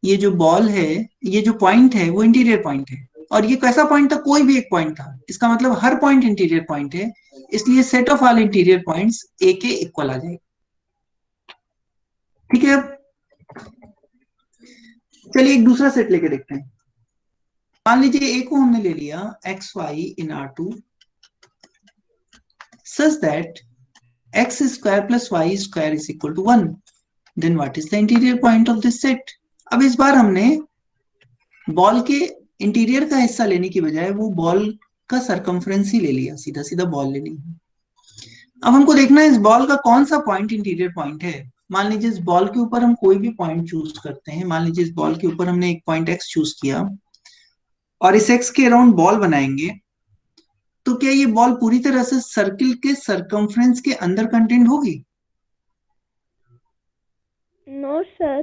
ये जो बॉल है, ये जो पॉइंट है वो इंटीरियर पॉइंट है। और ये कैसा पॉइंट था, कोई भी एक पॉइंट था, इसका मतलब हर पॉइंट इंटीरियर पॉइंट है, इसलिए set of all interior points A के इक्वल आ जाएगा। ठीक है, अब चलिए एक दूसरा सेट लेके देखते हैं। मान लीजिए ए को हमने ले लिया x Y in R2 such that x square plus y square is equal to 1, then what is the interior point of this set? अब इस बार हमने बॉल के इंटीरियर का हिस्सा लेने की बजाय वो बॉल का सरकमफ्रेंस ही ले लिया, सीधा सीधा बॉल ले ली। अब हमको देखना है इस बॉल का कौन सा पॉइंट इंटीरियर पॉइंट है। मान लीजिए इस बॉल के ऊपर हम कोई भी पॉइंट चूज करते हैं। मान लीजिए इस बॉल के ऊपर हमने एक पॉइंट एक्स चूज किया और इस एक्स के अराउंड बॉल बनाएंगे, तो क्या ये बॉल पूरी तरह से सर्किल के सरकमफ्रेंस के अंदर कंटेंट होगी? No, sir.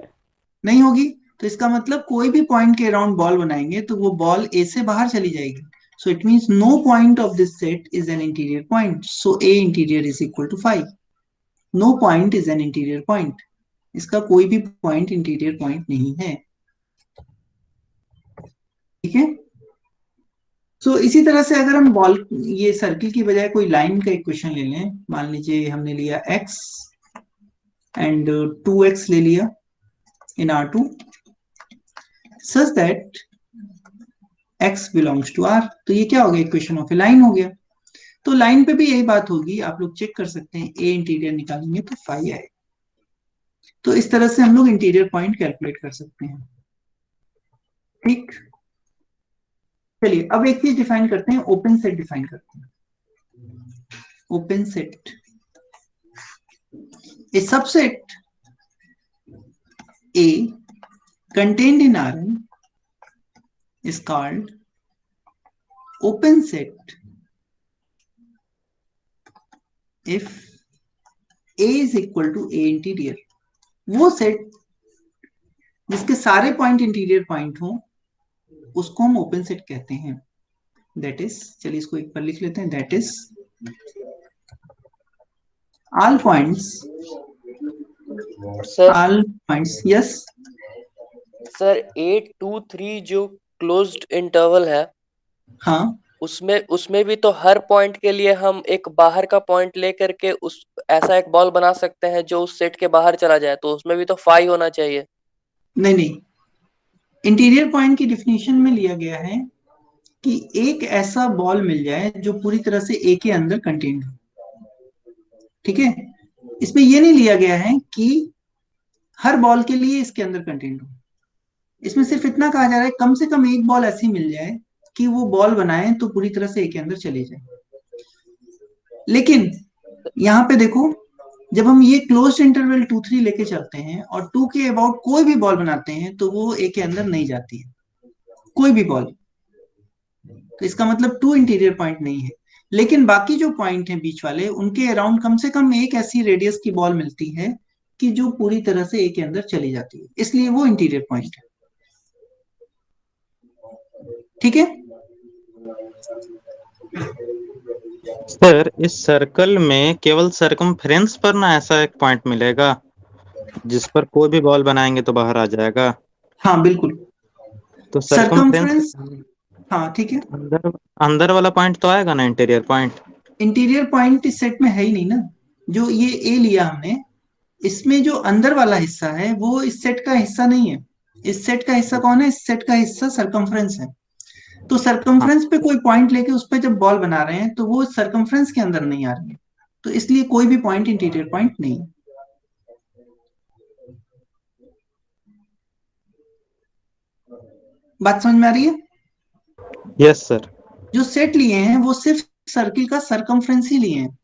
नहीं होगी। तो इसका मतलब कोई भी पॉइंट के अराउंड बॉल बनाएंगे तो वो बॉल ए से बाहर चली जाएगी। So it means no point of this set is an interior point, so a interior is equal to 5। No point is an interior point, इसका कोई भी पॉइंट इंटीरियर पॉइंट नहीं है। ठीक है, तो इसी तरह से अगर हम बॉल, ये सर्किल की बजाय कोई लाइन का इक्वेशन ले लें। मान लीजिए हमने लिया x एंड 2x ले लिया in R2 such that x belongs to R, तो ये क्या हो गया, इक्वेशन ऑफ ए लाइन हो गया। तो लाइन पे भी यही बात होगी, आप लोग चेक कर सकते हैं, ए इंटीरियर निकालेंगे तो फाई आए। तो इस तरह से हम लोग इंटीरियर पॉइंट कैलकुलेट कर सकते हैं। ठीक, चलिए अब एक चीज डिफाइन करते हैं, ओपन सेट डिफाइन करते हैं। Open set, A subset A contained in Rn is called open set if A is equal to A interior। वो सेट जिसके सारे पॉइंट इंटीरियर पॉइंट हो उसको हम ओपन सेट कहते हैं। दैट इज, चलिए इसको एक बार लिख लेते हैं, that is all points, sir all points, yes, sir 823 जो क्लोज्ड इंटरवल है, हाँ उसमें भी तो हर पॉइंट के लिए हम एक बाहर का पॉइंट लेकर के उस ऐसा एक बॉल बना सकते हैं जो उस सेट के बाहर चला जाए, तो उसमें भी तो फाई होना चाहिए। नहीं नहीं, इंटीरियर पॉइंट की डिफिनेशन में लिया गया है कि एक ऐसा बॉल मिल जाए जो पूरी तरह से ए के अंदर कंटेन्ड हो। ठीक है, इसमें यह नहीं लिया गया है कि हर बॉल के लिए इसके अंदर कंटेंट हो। इसमें सिर्फ इतना कहा जा रहा है कम से कम एक बॉल ऐसी मिल जाए कि वो बॉल बनाए तो पूरी तरह से ए के अंदर चले जाए। लेकिन यहां पे देखो, जब हम ये क्लोज्ड इंटरवल 2-3 लेके चलते हैं और 2 के अबाउट कोई भी बॉल बनाते हैं तो वो ए के अंदर नहीं जाती है, कोई भी बॉल। तो इसका मतलब 2 इंटीरियर पॉइंट नहीं है। लेकिन बाकी जो पॉइंट हैं बीच वाले, उनके अराउंड कम से कम एक ऐसी रेडियस की बॉल मिलती है कि जो पूरी तरह से ए के अंदर चली जाती है, इसलिए वो इंटीरियर पॉइंट है। ठीक है, सर इस सर्कल में केवल सरकमफ्रेंस पर ना ऐसा एक पॉइंट मिलेगा जिस पर कोई भी बॉल बनाएंगे तो बाहर आ जाएगा। हाँ बिल्कुल, तो सरकमफ्रेंस सरकमफ्रेंस, हाँ ठीक है। अंदर अंदर वाला पॉइंट तो आएगा ना, इंटीरियर पॉइंट। इंटीरियर पॉइंट इस सेट में है ही नहीं ना, जो ये ए लिया हमने, इसमें जो अंदर वाला हिस्सा है वो इस सेट का हिस्सा नहीं है। इस सेट का हिस्सा कौन है, इस सेट का हिस्सा सरकमफ्रेंस है। तो हाँ, सरकमफ्रेंस पे कोई पॉइंट लेके उस पर जब बॉल बना रहे हैं तो वो सरकमफ्रेंस के अंदर नहीं आ रही है, तो इसलिए कोई भी पॉइंट इंटीरियर पॉइंट नहीं है। बात समझ में आ रही है? Yes sir. जो सेट लिए हैं वो सिर्फ सर्किल का सरकमफ्रेंस ही लिए हैं,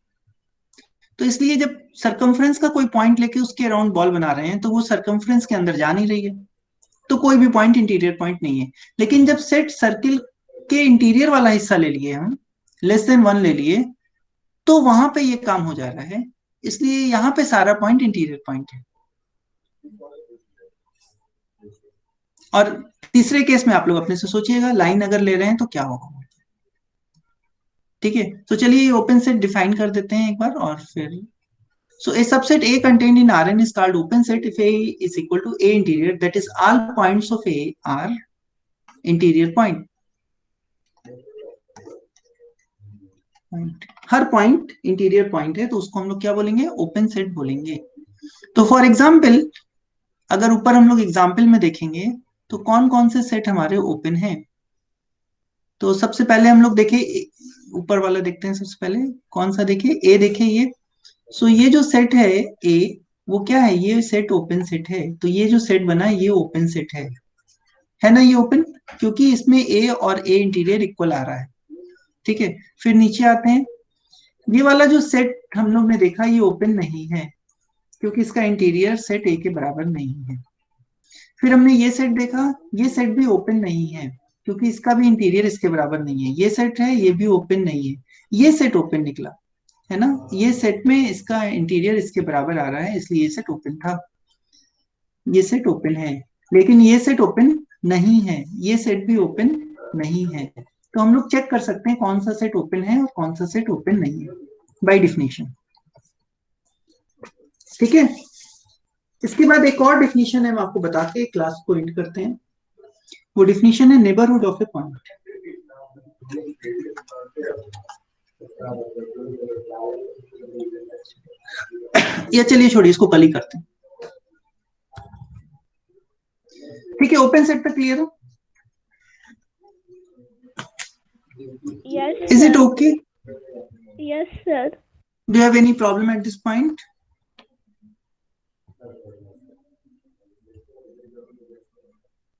तो इसलिए जब सरकमफ्रेंस का कोई पॉइंट लेके उसके अराउंड बॉल बना रहे हैं तो वो सरकमफ्रेंस के अंदर जा नहीं रही है, तो कोई भी पॉइंट इंटीरियर पॉइंट नहीं है। लेकिन जब सेट सर्किल के इंटीरियर वाला हिस्सा ले लिए हम, लेस देन 1 ले लिए, तो वहां पे ये काम हो जा रहा है, इसलिए यहां पे सारा पॉइंट इंटीरियर पॉइंट है। और तीसरे केस में आप लोग अपने से सोचिएगा, लाइन अगर ले रहे हैं तो क्या होगा। ठीक है, तो चलिए ओपन सेट डिफाइन कर देते हैं एक बार और फिर। So a subset A contained in Rn is called open set if A is equal to A interior, that is all points of A are interior point. Her point interior point है तो उसको हम लोग क्या बोलेंगे, open set बोलेंगे। तो for example, अगर ऊपर हम लोग एग्जाम्पल में देखेंगे तो कौन कौन से सेट हमारे ओपन हैं। तो सबसे पहले हम लोग देखें, ऊपर वाला देखते हैं। सबसे पहले कौन सा देखें, ए देखें ये। सो ये जो सेट है ए, वो क्या है, ये सेट ओपन सेट है। तो ये जो सेट बना है ये ओपन सेट है ना, ये ओपन, क्योंकि इसमें ए और ए इंटीरियर इक्वल आ रहा है। ठीक है, फिर नीचे आते हैं, ये वाला जो सेट हम लोग ने देखा ये ओपन नहीं है क्योंकि इसका इंटीरियर सेट ए के बराबर नहीं है। फिर हमने ये सेट देखा, ये सेट भी ओपन नहीं है क्योंकि इसका भी इंटीरियर इसके बराबर नहीं है। ये सेट है, ये भी ओपन नहीं है। ये सेट ओपन निकला है ना, ये सेट में इसका इंटीरियर इसके बराबर आ रहा है, इसलिए ये सेट ओपन था। ये सेट ओपन है, लेकिन ये सेट ओपन नहीं है, ये सेट भी ओपन नहीं है। तो हम लोग चेक कर सकते हैं कौन सा सेट ओपन है और कौन सा सेट ओपन नहीं है बाय डिफिनेशन। ठीक है, इसके बाद एक और डिफिनेशन है, हम आपको बता के क्लास को एंड करते हैं। वो डिफिनेशन है नेबरहुड ऑफ ए पॉइंट। या चलिए छोड़िए, इसको कल ही करते हैं। ठीक है, ओपन सेट पे क्लियर हो? Yes, Is it sir. okay? Yes, sir. Do you have any problem at this point?